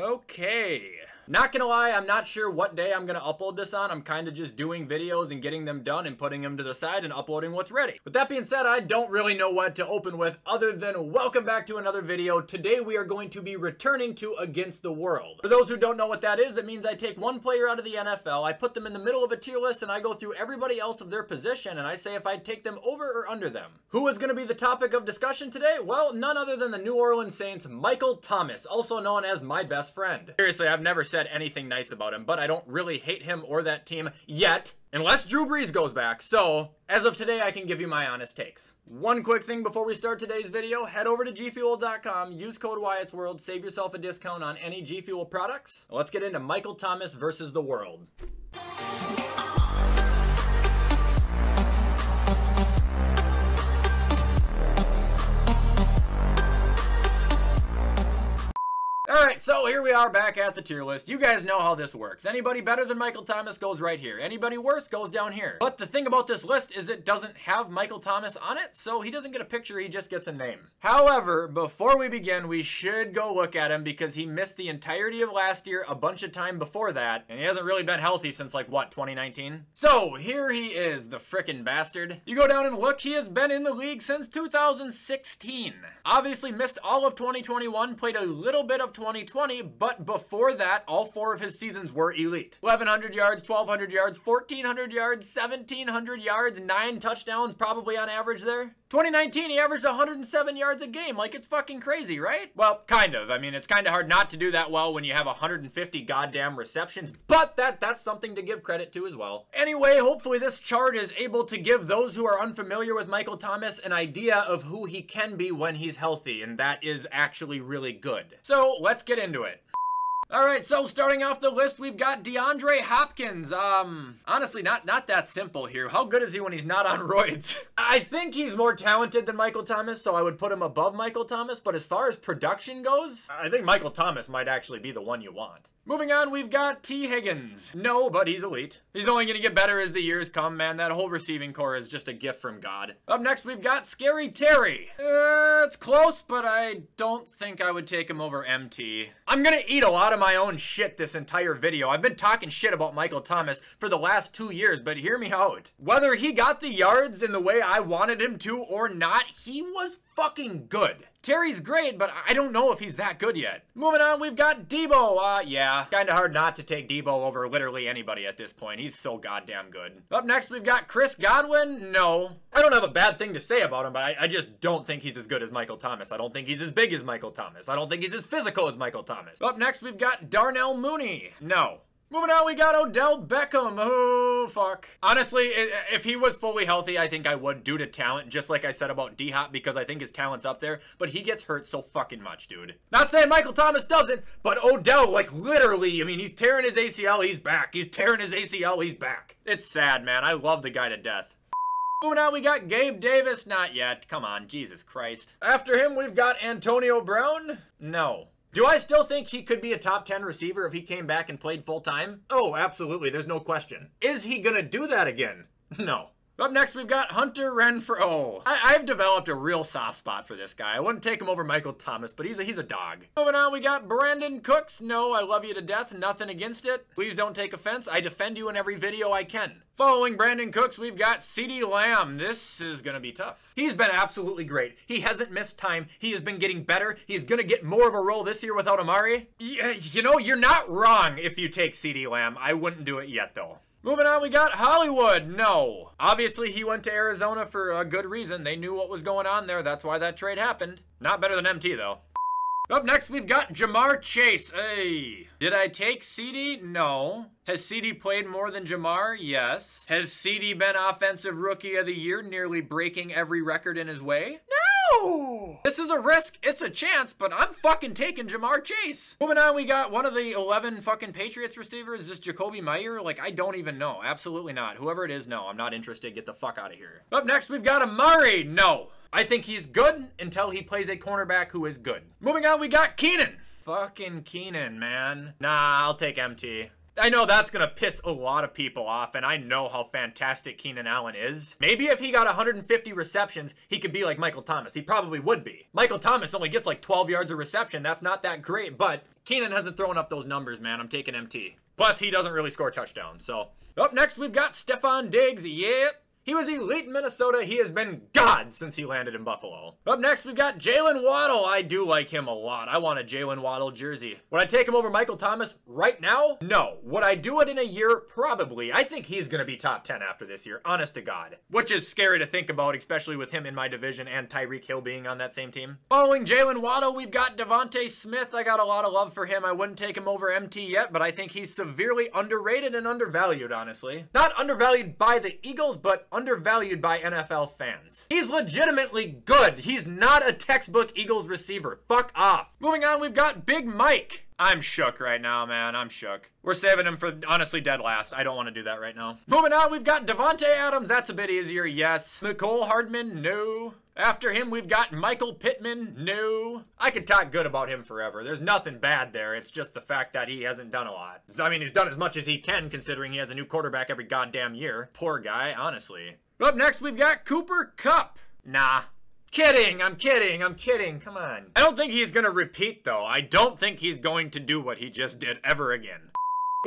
Okay. Not gonna lie, I'm not sure what day I'm gonna upload this on. I'm kind of just doing videos and getting them done and putting them to the side and uploading what's ready. With that being said, I don't really know what to open with other than welcome back to another video. Today we are going to be returning to Against the World. For those who don't know what that is, it means I take one player out of the NFL, I put them in the middle of a tier list, and I go through everybody else of their position, and I say if I'd take them over or under them. Who is gonna be the topic of discussion today? Well, none other than the New Orleans Saints' Michael Thomas, also known as my best friend. Seriously, I've never said anything nice about him, but I don't really hate him or that team yet, unless Drew Brees goes back. So, as of today, I can give you my honest takes. One quick thing before we start today's video, head over to gfuel.com, use code WyattzWorld, save yourself a discount on any G Fuel products. Let's get into Michael Thomas versus the world. Alright, so here we are back at the tier list. You guys know how this works. Anybody better than Michael Thomas goes right here. Anybody worse goes down here. But the thing about this list is it doesn't have Michael Thomas on it, so he doesn't get a picture, he just gets a name. However, before we begin, we should go look at him because he missed the entirety of last year, a bunch of time before that, and he hasn't really been healthy since like, what, 2019? So, here he is, the frickin' bastard. You go down and look, he has been in the league since 2016. Obviously missed all of 2021, played a little bit of 2020, but before that, all 4 of his seasons were elite. 1,100 yards, 1,200 yards, 1,400 yards, 1,700 yards, 9 touchdowns probably on average there. 2019, he averaged 107 yards a game. Like, it's fucking crazy, right? Well, kind of. I mean, it's kind of hard not to do that well when you have 150 goddamn receptions, but that's something to give credit to as well. Anyway, hopefully this chart is able to give those who are unfamiliar with Michael Thomas an idea of who he can be when he's healthy, and that is actually really good. So, let's get into it. Alright, so starting off the list, we've got Deandre Hopkins. Honestly, not that simple here. How good is he when he's not on roids? I think he's more talented than Michael Thomas, so I would put him above Michael Thomas, but as far as production goes, I think Michael Thomas might actually be the one you want. Moving on, we've got T. Higgins. No, but he's elite. He's only going to get better as the years come, man. That whole receiving core is just a gift from God. Up next, we've got Scary Terry. It's close, but I don't think I would take him over MT. I'm going to eat a lot of my own shit this entire video. I've been talking shit about Michael Thomas for the last 2 years, but hear me out. Whether he got the yards in the way I wanted him to or not, he was fucking good. Terry's great, but I don't know if he's that good yet. Moving on, we've got Debo. Yeah, kinda hard not to take Debo over literally anybody at this point. He's so goddamn good. Up next, we've got Chris Godwin. No. I don't have a bad thing to say about him, but I just don't think he's as good as Michael Thomas. I don't think he's as big as Michael Thomas. I don't think he's as physical as Michael Thomas. Up next, we've got Darnell Mooney. No. Moving on, we got Odell Beckham. Oh, fuck. Honestly, if he was fully healthy, I think I would, due to talent, just like I said about D-Hop, because I think his talent's up there, but he gets hurt so fucking much, dude. Not saying Michael Thomas doesn't, but Odell, like, literally, I mean, he's tearing his ACL, he's back. He's tearing his ACL, he's back. It's sad, man. I love the guy to death. Moving on, we got Gabe Davis. Not yet. Come on, Jesus Christ. After him, we've got Antonio Brown. No. Do I still think he could be a top 10 receiver if he came back and played full time? Oh, absolutely. There's no question. Is he gonna do that again? No. Up next, we've got Hunter Renfro. I've developed a real soft spot for this guy. I wouldn't take him over Michael Thomas, but he's a dog. Moving on, we got Brandon Cooks. No, I love you to death. Nothing against it. Please don't take offense. I defend you in every video I can. Following Brandon Cooks, we've got CeeDee Lamb. This is going to be tough. He's been absolutely great. He hasn't missed time. He has been getting better. He's going to get more of a role this year without Amari. You know, you're not wrong if you take CeeDee Lamb. I wouldn't do it yet, though. Moving on, we got Hollywood. No. Obviously, he went to Arizona for a good reason. They knew what was going on there. That's why that trade happened. Not better than MT, though. Up next, we've got Jamar Chase. Hey. Did I take CeeDee? No. Has CeeDee played more than Jamar? Yes. Has CeeDee been Offensive Rookie of the Year, nearly breaking every record in his way? No. This is a risk. It's a chance, but I'm fucking taking Jamar Chase. Moving on, we got one of the 11 fucking Patriots receivers. Is this Jacoby Meyer? Like, I don't even know. Absolutely not. Whoever it is, no. I'm not interested. Get the fuck out of here. Up next, we've got Amari. No. I think he's good until he plays a cornerback who is good. Moving on, we got Keenan. Fucking Keenan, man. Nah, I'll take MT. I know that's gonna piss a lot of people off, and I know how fantastic Keenan Allen is. Maybe if he got 150 receptions, he could be like Michael Thomas. He probably would be. Michael Thomas only gets like 12 yards of reception. That's not that great, but Keenan hasn't thrown up those numbers, man. I'm taking MT. Plus, he doesn't really score touchdowns, so. Up next, we've got Stephon Diggs. Yep. He was elite in Minnesota. He has been God since he landed in Buffalo. Up next, we've got Jalen Waddle. I do like him a lot. I want a Jalen Waddle jersey. Would I take him over Michael Thomas right now? No. Would I do it in a year? Probably. I think he's going to be top 10 after this year, honest to God. Which is scary to think about, especially with him in my division and Tyreek Hill being on that same team. Following Jalen Waddle, we've got Devonta Smith. I got a lot of love for him. I wouldn't take him over MT yet, but I think he's severely underrated and undervalued, honestly. Not undervalued by the Eagles, but undervalued by NFL fans. He's legitimately good. He's not a textbook Eagles receiver. Fuck off. Moving on, we've got Big Mike. I'm shook right now, man. I'm shook. We're saving him for honestly dead last. I don't want to do that right now. Moving on, we've got Devonta Adams. That's a bit easier, yes. Mecole Hardman, no. After him, we've got Michael Pittman, no. I could talk good about him forever. There's nothing bad there. It's just the fact that he hasn't done a lot. I mean, he's done as much as he can considering he has a new quarterback every goddamn year. Poor guy, honestly. Up next, we've got Cooper Kupp. Nah. Kidding, I'm kidding, come on. I don't think he's gonna repeat though. I don't think he's going to do what he just did ever again.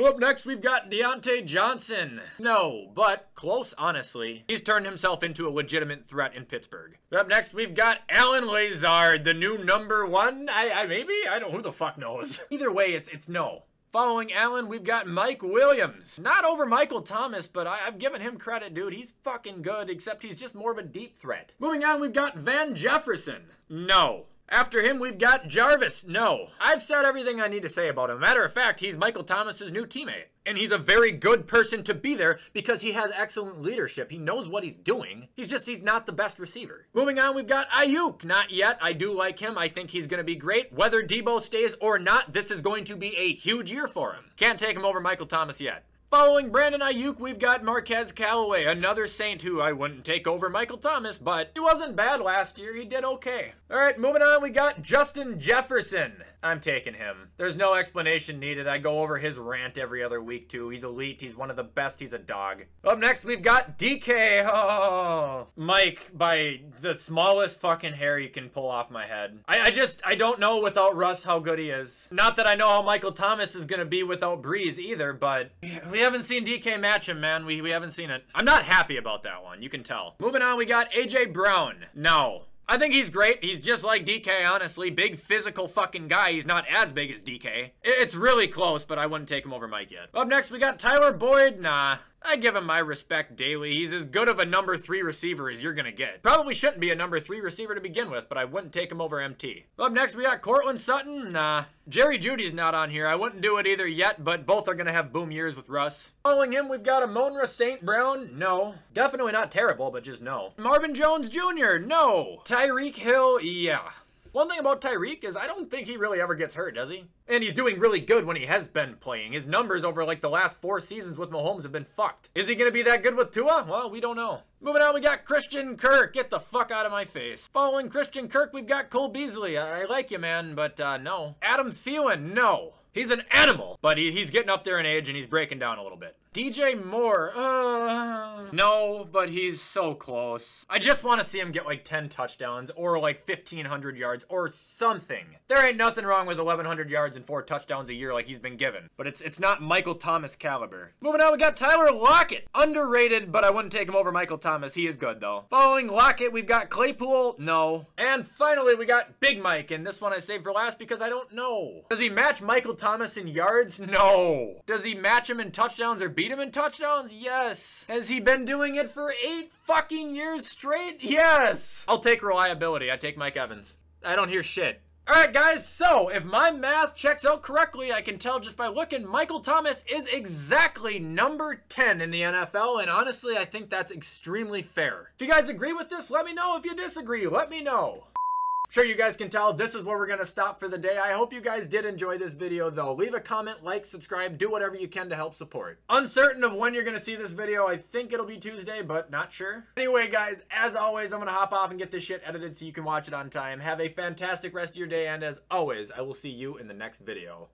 Up next, we've got Deontay Johnson. No, but close, honestly. He's turned himself into a legitimate threat in Pittsburgh. Up next, we've got Alan Lazar, the new number one. Maybe? I don't, who the fuck knows? Either way, it's no. Following Allen, we've got Mike Williams. Not over Michael Thomas, but I've given him credit, dude. He's fucking good, except he's just more of a deep threat. Moving on, we've got Van Jefferson. No. After him, we've got Jarvis. No. I've said everything I need to say about him. Matter of fact, he's Michael Thomas's new teammate. And he's a very good person to be there because he has excellent leadership. He knows what he's doing. He's not the best receiver. Moving on, we've got Ayuk. Not yet. I do like him. I think he's going to be great. Whether Debo stays or not, this is going to be a huge year for him. Can't take him over Michael Thomas yet. Following Brandon Ayuk, we've got Marquez Callaway, another Saint who I wouldn't take over Michael Thomas, but he wasn't bad last year. He did okay. All right, moving on, we got Justin Jefferson. I'm taking him. There's no explanation needed. I go over his rant every other week, too. He's elite. He's one of the best. He's a dog. Up next, we've got DK. Oh, Mike, by the smallest fucking hair you can pull off my head. I don't know without Russ how good he is. Not that I know how Michael Thomas is going to be without Breeze either, but we haven't seen DK match him, man. We haven't seen it. I'm not happy about that one. You can tell. Moving on, we got AJ Brown. No. I think he's great. He's just like DK, honestly. Big physical fucking guy. He's not as big as DK. It's really close, but I wouldn't take him over Mike yet. Up next, we got Tyler Boyd. Nah. I give him my respect daily. He's as good of a number 3 receiver as you're gonna get. Probably shouldn't be a number 3 receiver to begin with, but I wouldn't take him over MT. Up next, we got Cortland Sutton. Nah. Jerry Jeudy's not on here. I wouldn't do it either yet, but both are gonna have boom years with Russ. Following him, we've got Amon-Ra St. Brown. No. Definitely not terrible, but just no. Marvin Jones Jr. No. Tyreek Hill. Yeah. One thing about Tyreek is I don't think he really ever gets hurt, does he? And he's doing really good when he has been playing. His numbers over like the last 4 seasons with Mahomes have been fucked. Is he going to be that good with Tua? Well, we don't know. Moving on, we got Christian Kirk. Get the fuck out of my face. Following Christian Kirk, we've got Cole Beasley. I like you, man, but no. Adam Thielen, no. He's an animal, but he's getting up there in age and he's breaking down a little bit. DJ Moore, no, but he's so close. I just want to see him get like 10 touchdowns or like 1,500 yards or something. There ain't nothing wrong with 1,100 yards and 4 touchdowns a year like he's been given, but it's not Michael Thomas caliber. Moving on, we got Tyler Lockett. Underrated, but I wouldn't take him over Michael Thomas. He is good though. Following Lockett, we've got Claypool, no. And finally, we got Big Mike, and this one I saved for last because I don't know. Does he match Michael Thomas in yards? No. Does he match him in touchdowns or beat him in touchdowns? Yes. Has he been doing it for 8 fucking years straight? Yes. I'll take reliability. I take Mike Evans. I don't hear shit. Alright guys, so if my math checks out correctly, I can tell just by looking, Michael Thomas is exactly number 10 in the NFL, and honestly, I think that's extremely fair. If you guys agree with this, let me know. If you disagree, let me know. I'm sure you guys can tell this is where we're going to stop for the day. I hope you guys did enjoy this video though. Leave a comment, like, subscribe, do whatever you can to help support. Uncertain of when you're going to see this video. I think it'll be Tuesday, but not sure. Anyway guys, as always, I'm going to hop off and get this shit edited so you can watch it on time. Have a fantastic rest of your day, and as always, I will see you in the next video.